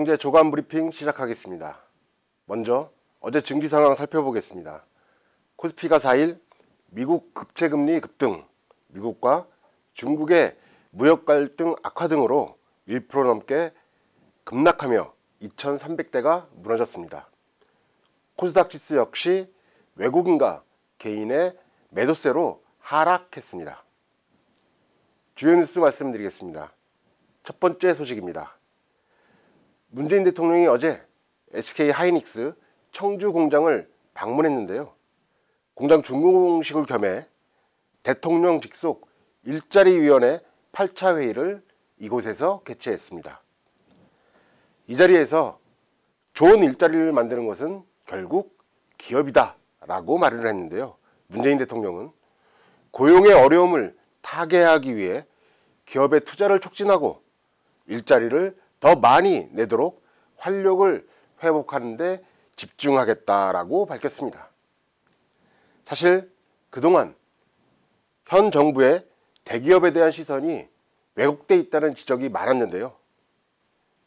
경제 조간 브리핑 시작하겠습니다. 먼저 어제 증시 상황 살펴보겠습니다. 코스피가 4일 미국 국채금리 급등, 미국과 중국의 무역 갈등 악화 등으로 1% 넘게 급락하며 2300대가 무너졌습니다. 코스닥 지수 역시 외국인과 개인의 매도세로 하락했습니다. 주요 뉴스 말씀드리겠습니다. 첫 번째 소식입니다. 문재인 대통령이 어제 SK 하이닉스 청주 공장을 방문했는데요. 공장 준공식을 겸해 대통령 직속 일자리위원회 8차 회의를 이곳에서 개최했습니다. 이 자리에서 좋은 일자리를 만드는 것은 결국 기업이다 라고 말을 했는데요. 문재인 대통령은 고용의 어려움을 타개하기 위해 기업의 투자를 촉진하고 일자리를 더 많이 내도록 활력을 회복하는 데 집중하겠다라고 밝혔습니다. 사실 그동안 현 정부의 대기업에 대한 시선이 왜곡돼 있다는 지적이 많았는데요.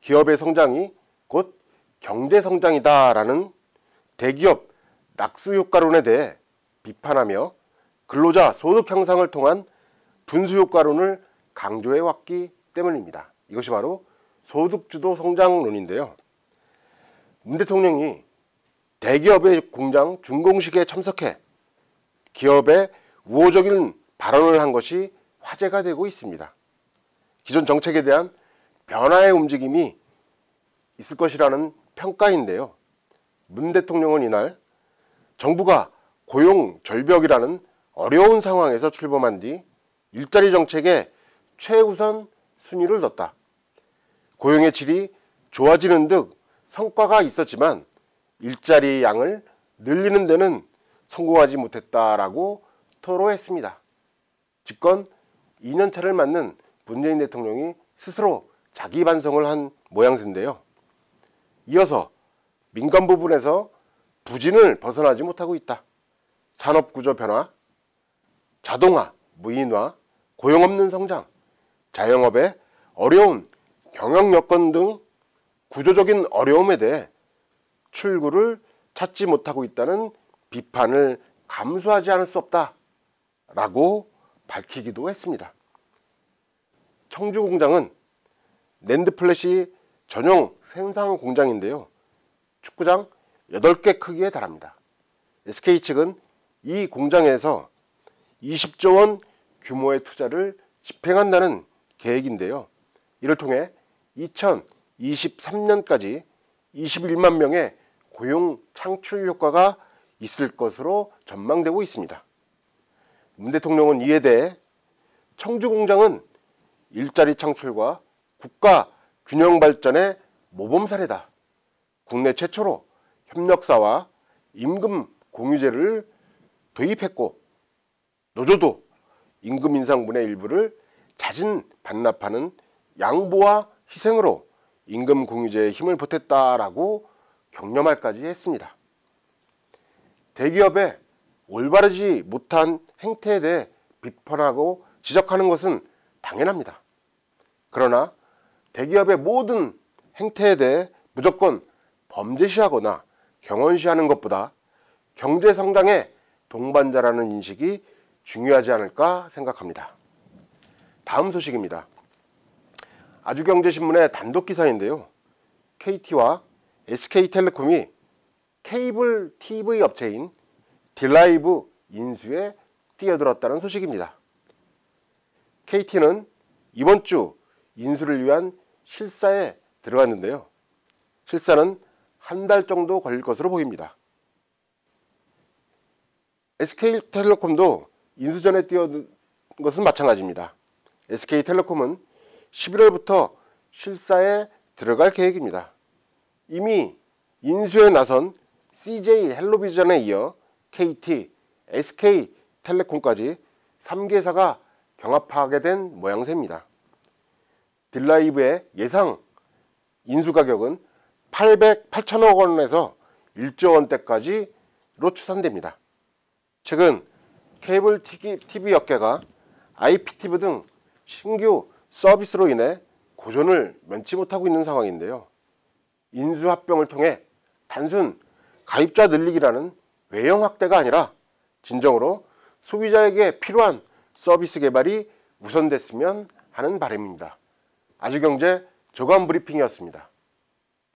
기업의 성장이 곧 경제 성장이다라는 대기업 낙수 효과론에 대해 비판하며 근로자 소득 향상을 통한 분수 효과론을 강조해 왔기 때문입니다. 이것이 바로 소득주도 성장론인데요. 문 대통령이 대기업의 공장 준공식에 참석해 기업의 우호적인 발언을 한 것이 화제가 되고 있습니다. 기존 정책에 대한 변화의 움직임이 있을 것이라는 평가인데요. 문 대통령은 이날 정부가 고용 절벽이라는 어려운 상황에서 출범한 뒤 일자리 정책에 최우선 순위를 뒀다. 고용의 질이 좋아지는 등 성과가 있었지만 일자리 양을 늘리는 데는 성공하지 못했다라고 토로했습니다. 집권 2년차를 맞는 문재인 대통령이 스스로 자기 반성을 한 모양새인데요. 이어서 민간 부분에서 부진을 벗어나지 못하고 있다. 산업구조 변화, 자동화, 무인화, 고용 없는 성장, 자영업의 어려운 경영 여건 등 구조적인 어려움에 대해 출구를 찾지 못하고 있다는 비판을 감수하지 않을 수 없다 라고 밝히기도 했습니다. 청주 공장은 낸드 플래시 전용 생산 공장인데요. 축구장 8개 크기에 달합니다. SK 측은 이 공장에서 20조 원 규모의 투자를 집행한다는 계획인데요. 이를 통해 2023년까지 21만 명의 고용 창출 효과가 있을 것으로 전망되고 있습니다. 문 대통령은 이에 대해 청주 공장은 일자리 창출과 국가 균형 발전의 모범 사례다. 국내 최초로 협력사와 임금 공유제를 도입했고 노조도 임금 인상분의 일부를 자진 반납하는 양보와 희생으로 임금 공유제에 힘을 보탰다라고 격려말까지 했습니다. 대기업의 올바르지 못한 행태에 대해 비판하고 지적하는 것은 당연합니다. 그러나 대기업의 모든 행태에 대해 무조건 범죄시하거나 경원시하는 것보다 경제 성장의 동반자라는 인식이 중요하지 않을까 생각합니다. 다음 소식입니다. 아주경제신문의 단독 기사인데요. KT와 SK텔레콤이 케이블 TV 업체인 딜라이브 인수에 뛰어들었다는 소식입니다. KT는 이번 주 인수를 위한 실사에 들어갔는데요. 실사는 한 달 정도 걸릴 것으로 보입니다. SK텔레콤도 인수 전에 뛰어든 것은 마찬가지입니다. SK텔레콤은 11월부터 실사에 들어갈 계획입니다. 이미 인수에 나선 CJ 헬로비전에 이어 KT, SK텔레콤까지 3개사가 경합하게 된 모양새입니다. 딜라이브의 예상 인수 가격은 800억 원에서 1조 원대까지로 추산됩니다. 최근 케이블 TV 업계가 IPTV 등 신규 서비스로 인해 고전을 면치 못하고 있는 상황인데요. 인수합병을 통해 단순 가입자 늘리기라는 외형 확대가 아니라 진정으로 소비자에게 필요한 서비스 개발이 우선됐으면 하는 바람입니다. 아주경제 조간 브리핑이었습니다.